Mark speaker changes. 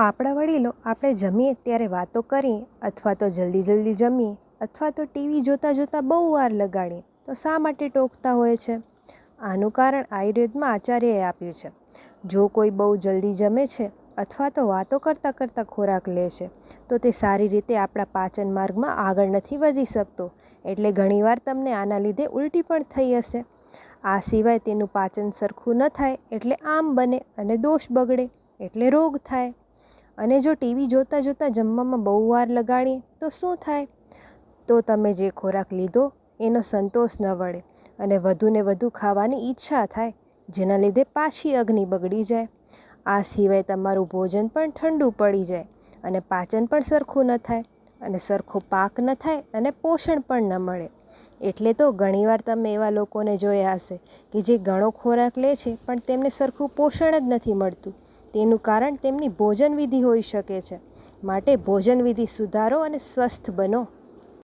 Speaker 1: આપણા વડીલો આપણે જમીએ ત્યારે વાતો કરીએ અથવા તો જલ્દી જમીએ અથવા તો ટીવી જોતાં જોતાં બહુ વાર લગાડીએ તો શા માટે ટોકતા હોય છે? આનું કારણ આયુર્વેદમાં આચાર્યએ આપ્યું છે. જો કોઈ બહુ જલ્દી જમે છે અથવા તો વાતો કરતાં કરતાં ખોરાક લે છે તો તે સારી રીતે આપણા પાચન માર્ગમાં આગળ નથી વધી શકતો, એટલે ઘણીવાર તમને આના લીધે ઉલટી પણ થઈ હશે. આ સિવાય તેનું પાચન સરખું ન થાય એટલે આમ બને અને દોષ બગડે એટલે રોગ થાય. અને જો ટીવી જોતાં જોતાં જમવામાં બહુ વાર લગાડીએ તો શું થાય? તો તમે જે ખોરાક લીધો એનો સંતોષ ન વળે અને વધુને વધુ ખાવાની ઈચ્છા થાય, જેના લીધે પાછી અગ્નિ બગડી જાય. આ સિવાય તમારું ભોજન પણ ઠંડુ પડી જાય અને પાચન પણ સરખું ન થાય અને સરખો પાક ન થાય અને પોષણ પણ ન મળે. એટલે તો ઘણીવાર તમે એવા લોકોને જોયા હશે કે જે ઘણો ખોરાક લે છે પણ તેમને સરખું પોષણ જ નથી મળતું. તેનું કારણ તેમની ભોજન વિધિ હોઈ શકે છે. માટે ભોજન વિધિ સુધારો અને સ્વસ્થ બનો.